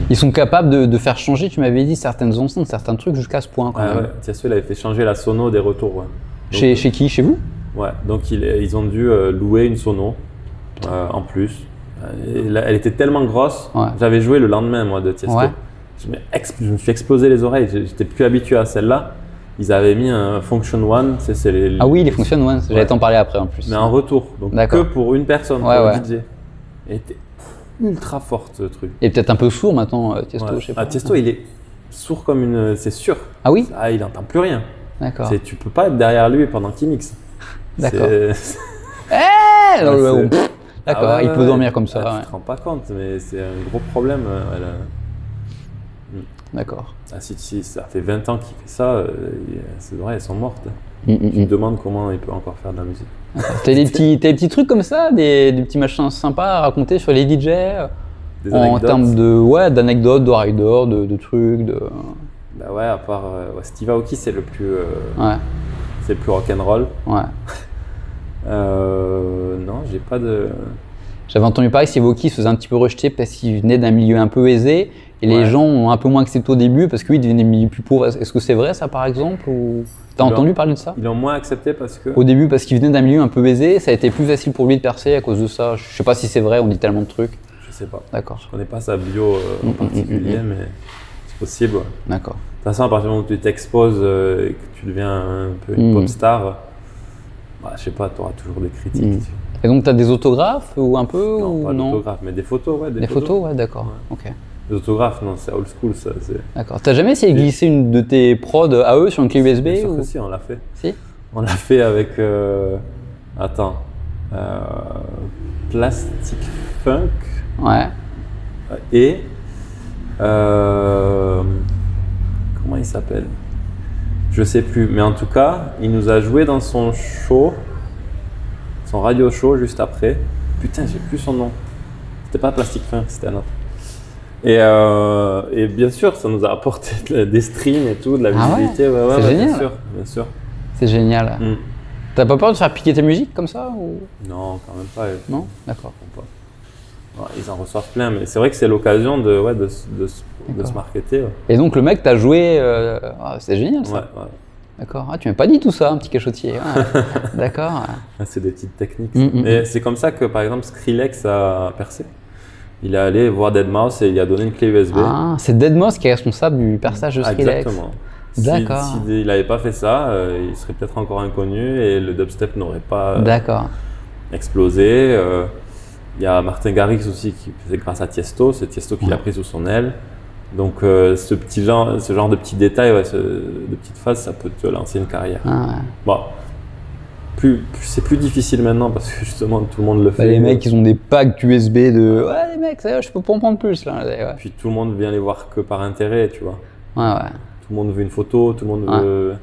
Ils sont capables de faire changer, tu m'avais dit, certaines enceintes, certains trucs jusqu'à ce point quand Ah même. ouais, Tiesto, il avait fait changer la sono des retours. Ouais. Donc, Chez qui? Chez vous? Ouais, donc ils ont dû louer une sono en plus. Elle était tellement grosse, Ouais. j'avais joué le lendemain moi de Tiesto. Ouais. Je me suis explosé les oreilles, j'étais plus habitué à celle-là. Ils avaient mis un Function One, c'est Ah oui, les fonctionnent, ouais. J'allais t'en parler après en plus. mais en retour, donc que D'accord. pour une personne, Ouais, pour ouais. le DJ. Elle était ultra forte ce truc. Et peut-être un peu sourd maintenant, Tiesto, Ouais. je sais pas. Ah, Tiesto, il est sourd comme une. C'est sûr. Ah oui? Ah, il n'entend plus rien. D'accord. Tu peux pas être derrière lui pendant qu'il mixe. D'accord. C'est- Eh Ouais, non, c'est- pff, d'accord, Ah ouais, il peut ouais, dormir ouais. comme ça. Ah, ouais. Tu te rends pas compte, mais c'est un gros problème. D'accord. Ah, si ça fait 20 ans qu'il fait ça, ses oreilles elles sont mortes. Mm, Je mm, me demande comment il peut encore faire de la musique. T'as des petits trucs comme ça, des petits machins sympas à raconter sur les DJ Des en anecdotes. termes d'anecdotes, de riders, de trucs, de. Bah ouais, à part Steve Aoki, c'est le plus rock'n'roll. Ouais. Non, j'ai pas de. J'avais entendu parler que Steve Aoki se faisait un petit peu rejeter parce qu'il venait d'un milieu un peu aisé et les Ouais. gens ont un peu moins accepté au début parce que lui, il devenait milieu plus pauvre. Est-ce que c'est vrai ça par exemple ou... T'as Ils entendu l'ont- parler de ça? Ils l'ont moins accepté parce que. Au début parce qu'il venait d'un milieu un peu aisé, ça a été plus facile pour lui de percer à cause de ça. Je sais pas si c'est vrai, on dit tellement de trucs. Je sais pas. D'accord, Je connais pas sa bio en particulier, mais c'est possible. Ouais. De d'accord. toute façon, à partir du moment où tu t'exposes et que tu deviens un peu une pop star, bah, je sais pas, tu auras toujours des critiques. Et donc t'as des autographes ou un peu Non, ou pas non? d'autographes, mais des photos, ouais. Des photos, ouais, d'accord. Ok. Les autographes, non, c'est old school, ça. D'accord. T'as jamais essayé de glisser une de tes prods à eux sur une clé USB Bien sûr ou... que si, on l'a fait. Si? On l'a fait avec. Attends. Plastic Funk Ouais. et. Comment il s'appelle? Je sais plus, mais en tout cas, il nous a joué dans son show, son radio show juste après. Putain, j'ai plus son nom. C'était pas Plastic Funk, c'était un autre. Et bien sûr, ça nous a apporté des streams et tout, de la Ah ouais? visibilité. Ouais, C'est génial. Bien sûr, bien sûr. C'est génial. Mm. T'as pas peur de faire piquer ta musique comme ça ou... Non, quand même pas. Non? D'accord. Pas. Ouais, ils en reçoivent plein, mais c'est vrai que c'est l'occasion de se marketer. Ouais. Et donc le mec t'a joué, c'est génial ça. Ouais. D'accord. Ah, tu m'as pas dit tout ça, un petit cachotier. Ouais. D'accord. C'est des petites techniques. Et c'est comme ça que par exemple Skrillex a percé. Il est allé voir Deadmau5 et il lui a donné une clé USB. Ah, c'est Deadmau5 qui est responsable du perçage de Skrillex. Exactement. D'accord. S'il n'avait pas fait ça, il serait peut-être encore inconnu et le dubstep n'aurait pas explosé. Il y a Martin Garrix aussi qui faisait grâce à Tiesto, c'est Tiesto qui l'a pris sous son aile. Donc ce genre de petits détails, de petites phases, ça peut te lancer une carrière. Bon, c'est plus difficile maintenant parce que justement tout le monde le fait. Les mecs, ils ont des packs USB de ouais les mecs, ça, je peux pas en prendre plus là. Ouais. Puis tout le monde vient les voir que par intérêt, tu vois. Ouais. Tout le monde veut une photo, tout le monde veut.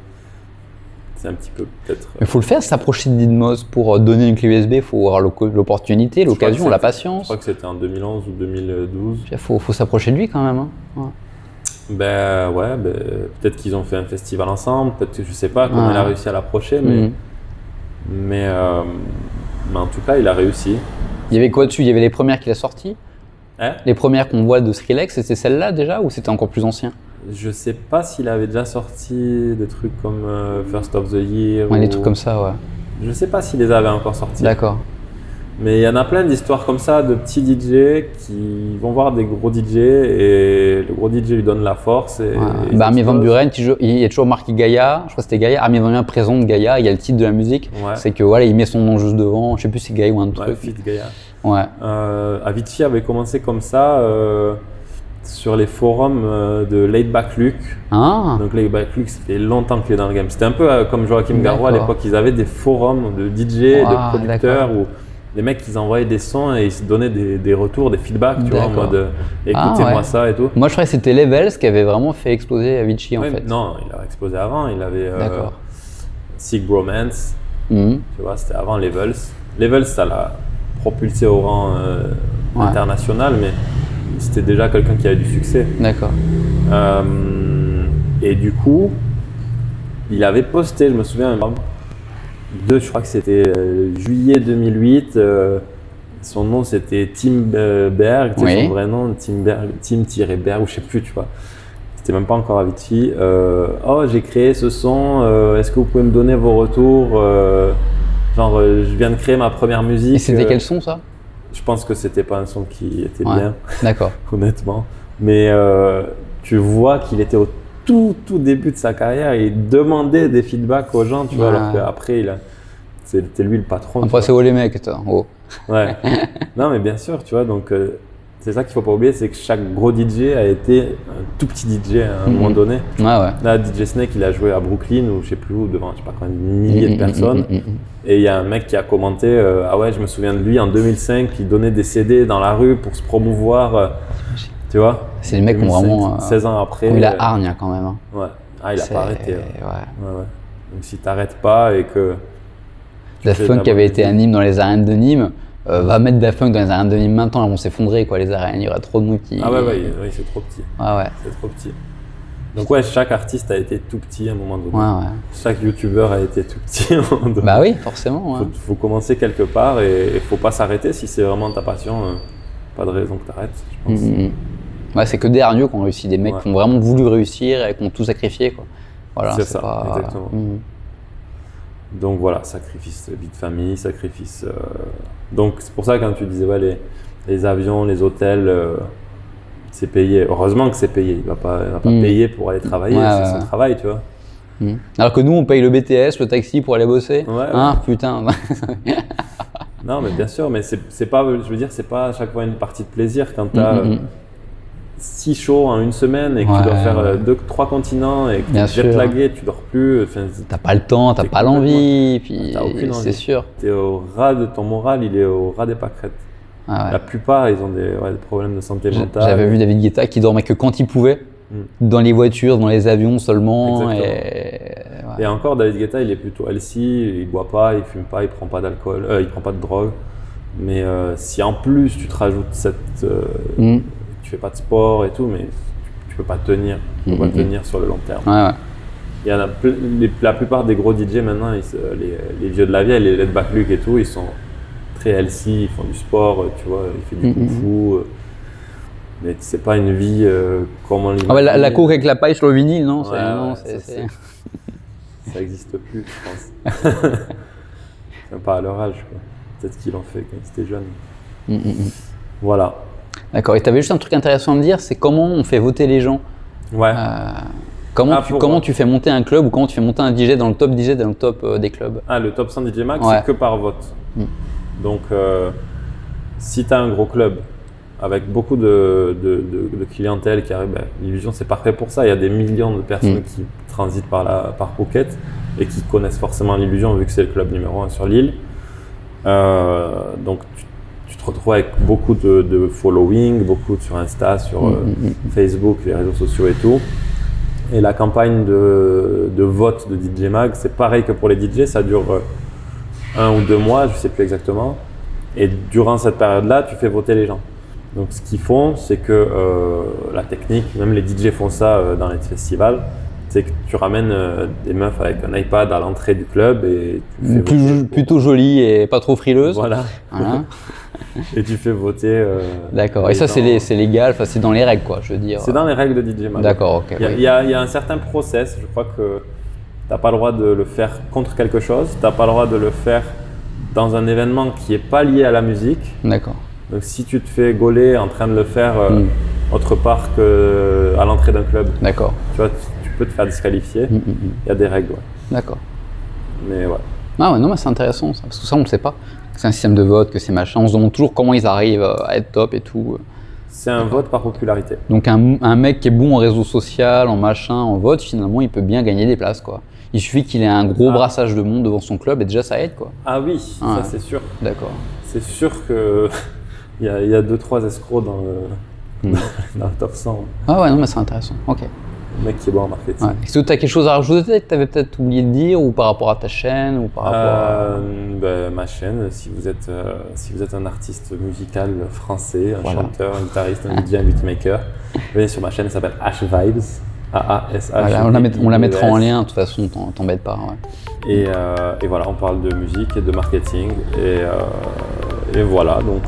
C'est un petit peu peut-être. Il faut le faire, s'approcher de Deadmau5 pour donner une clé USB. Il faut avoir l'opportunité, l'occasion, la patience. Je crois que c'était en 2011 ou 2012. Il faut s'approcher de lui quand même. Hein. Ouais. Peut-être qu'ils ont fait un festival ensemble. Peut-être que je sais pas comment il a réussi à l'approcher, mais en tout cas, il a réussi. Il y avait quoi dessus? Il y avait les premières qu'il a sorties. Les premières qu'on voit de Skrillex, c'était celles-là déjà ou c'était encore plus ancien? Je sais pas s'il avait déjà sorti des trucs comme First of the Year. Ouais, des trucs comme ça, ouais. Je sais pas s'il les avait encore sortis. D'accord. Mais il y en a plein d'histoires comme ça de petits DJ qui vont voir des gros DJ et le gros DJ lui donne la force. Armin van Buuren, il y a toujours marqué Gaïa, je crois que c'était Gaïa. Armin van Buuren présente Gaïa, il y a le titre de la musique. Ouais. C'est que voilà, il met son nom juste devant, je sais plus si c'est Gaïa ou un truc. Fit Gaïa. Ouais. Avicii avait commencé comme ça. Sur les forums de Laid Back Luke. Donc Laid Back Luke, ça fait longtemps qu'il est dans le game. C'était un peu comme Joachim Garraud à l'époque. Ils avaient des forums de DJ, de producteurs où les mecs ils envoyaient des sons et ils se donnaient des retours, des feedbacks, tu vois, en mode écoutez-moi ça et tout. Moi je croyais que c'était Levels qui avait vraiment fait exploser Avicii en fait. Non, il a explosé avant. Il avait Sick Bromance, tu vois, c'était avant Levels. Levels, ça l'a propulsé au rang international, mais c'était déjà quelqu'un qui avait du succès. D'accord. Et du coup, il avait posté, je me souviens, je crois que c'était juillet 2008. Son nom c'était Tim Berg, son vrai nom, Tim-Berg, ou je sais plus, tu vois. C'était même pas encore Avicii. J'ai créé ce son, est-ce que vous pouvez me donner vos retours? Je viens de créer ma première musique. Et c'était quel son ça? Je pense que c'était pas un son qui était bien, d'accord. honnêtement. Mais tu vois qu'il était au tout début de sa carrière et il demandait des feedbacks aux gens, tu vois, alors qu'après, c'était lui le patron. Après, c'est haut les mecs, toi. Oh. Ouais. Non, mais bien sûr, tu vois, donc c'est ça qu'il faut pas oublier, c'est que chaque gros DJ a été un tout petit DJ à un moment donné. Là, DJ Snake, il a joué à Brooklyn ou je sais plus où, devant je sais pas combien de milliers de personnes. Et il y a un mec qui a commenté je me souviens de lui en 2005, il donnait des CD dans la rue pour se promouvoir. Tu vois, c'est les mecs qui ont vraiment 16 ans après. Il a hargne quand même. Hein. Ouais. Il a pas arrêté. Donc si t'arrêtes pas et que Daft Punk avait été un hymne dans les arènes de Nîmes, va mettre Daft Punk dans les arènes de Nîmes maintenant, elles vont s'effondrer quoi, les arènes, il y aura trop de monde qui. C'est trop petit. C'est trop petit. Donc chaque artiste a été tout petit à un moment donné. Chaque youtubeur a été tout petit à un moment donné. Bah oui, forcément. Faut commencer quelque part et faut pas s'arrêter si c'est vraiment ta passion. Pas de raison que t'arrêtes, je pense. C'est que des hargneux qui ont réussi, des mecs qui ont vraiment voulu réussir et qui ont tout sacrifié quoi. Voilà, c'est ça, exactement. Donc voilà, sacrifice vie de famille, sacrifice. Donc c'est pour ça quand tu disais les avions, les hôtels. C'est payé. Heureusement que c'est payé. Il va pas payer pour aller travailler. C'est son travail, tu vois. Alors que nous, on paye le BTS, le taxi pour aller bosser. Putain. Non, mais bien sûr. Mais c'est pas. Je veux dire, c'est pas à chaque fois une partie de plaisir quand t'as 6 shows en une semaine et que tu dois faire 3 continents et que tu es jet-lagué, tu dors plus. T'as pas le temps, t'as pas l'envie. Puis t'as aucune envie. C'est sûr. T'es au ras de ton moral, il est au ras des pâquerettes. La plupart, ils ont des problèmes de santé mentale. J'avais vu David Guetta qui dormait que quand il pouvait, dans les voitures, dans les avions seulement. Et encore, David Guetta, il est plutôt healthy, il boit pas, il fume pas, il prend pas d'alcool, il prend pas de drogue. Mais si en plus tu te rajoutes tu fais pas de sport et tout, mais tu peux pas tenir, sur le long terme. Il y en a la plupart des gros DJ maintenant, les vieux de la vieille, les Laid Back Luke et tout, ils sont très healthy, ils font du sport, tu vois, il fait du kung-fu. Mais c'est pas une vie comme on l'imagine. Ah ouais, la coke avec la paille sur le vinyle, non, Ouais, non, ça n'existe plus, je pense. Même pas à leur âge, quoi. Peut-être qu'ils l'ont fait quand ils étaient jeunes. Voilà. D'accord. Et tu avais juste un truc intéressant à me dire, c'est comment on fait voter les gens. Ouais. Comment tu fais monter un club ou comment tu fais monter un DJ dans le top DJ, dans le top des clubs? Ah, le top 100 DJ Mag, Ouais. c'est que par vote. Donc, si tu as un gros club avec beaucoup de clientèle qui arrive, l'illusion c'est parfait pour ça. Il y a des millions de personnes qui transitent par Phuket et qui connaissent forcément l'illusion vu que c'est le club numéro 1 sur l'île. Donc tu te retrouves avec beaucoup de following, beaucoup sur Insta, sur Facebook, les réseaux sociaux et tout. Et la campagne de vote de DJ Mag, c'est pareil que pour les DJ, ça dure 1 ou 2 mois, je ne sais plus exactement. Et durant cette période-là, tu fais voter les gens. Donc ce qu'ils font, c'est que la technique, même les DJ font ça dans les festivals, c'est que tu ramènes des meufs avec un iPad à l'entrée du club et tu fais voter plutôt jolie et pas trop frileuse. Voilà. Et tu fais voter. D'accord. Et ça, c'est légal, enfin, c'est dans les règles, quoi, je veux dire. C'est dans les règles de DJ Mag. D'accord, ok. Il y a un certain process. Je crois que tu n'as pas le droit de le faire contre quelque chose. Tu n'as pas le droit de le faire dans un événement qui n'est pas lié à la musique. D'accord. Donc si tu te fais gauler en train de le faire autre part qu'à l'entrée d'un club, d'accord, tu vois, tu peux te faire disqualifier. Il y a des règles, ouais. D'accord. Mais ouais. Ah ouais, non, mais c'est intéressant ça, parce que ça on ne sait pas. C'est un système de vote, que c'est machin. On se demande toujours comment ils arrivent à être top et tout. C'est un vote par popularité. Donc un mec qui est bon en réseau social, en machin, en vote, finalement, il peut bien gagner des places, quoi. Il suffit qu'il ait un gros brassage de monde devant son club et déjà ça aide, quoi. Ah oui, ça c'est sûr. D'accord. C'est sûr que il y a 2-3 escrocs dans le top 100. Ah ouais, non, mais c'est intéressant. Ok. Le mec qui est bon en marketing. Ouais. Est-ce que tu as quelque chose à rajouter que tu avais peut-être oublié de dire ou par rapport à ta chaîne ou par rapport à... Ma chaîne, si vous êtes un artiste musical français, un chanteur, un guitariste, un DJ, un beatmaker, venez sur ma chaîne, elle s'appelle Ash Vibes. A-A-S-H. Voilà, on la mettra en lien, de toute façon, t'embête pas. Ouais. Et voilà, on parle de musique et de marketing. Et voilà, donc...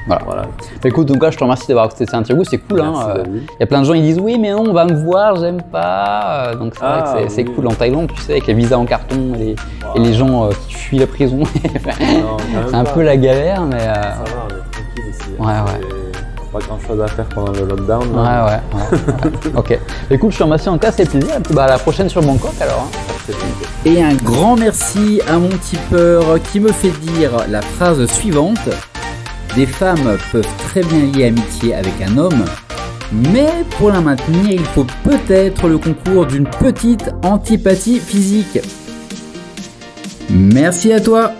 Voilà. Écoute, donc là, je te remercie d'avoir accepté cette interview, c'est cool. Il y a plein de gens qui disent oui, mais non, on va me voir, j'aime pas. Donc c'est vrai que c'est cool en Thaïlande, tu sais, avec les visas en carton et les gens qui fuient la prison. C'est un peu la galère, mais. Ça va, on est tranquille ici. Ouais. Pas grand chose à faire pendant le lockdown. Ouais. Ok. Écoute, je te remercie en cas, c'est plaisir. Et puis à la prochaine sur Bangkok alors. Et un grand merci à mon tipeur qui me fait dire la phrase suivante. Des femmes peuvent très bien lier amitié avec un homme, mais pour la maintenir, il faut peut-être le concours d'une petite antipathie physique. Merci à toi!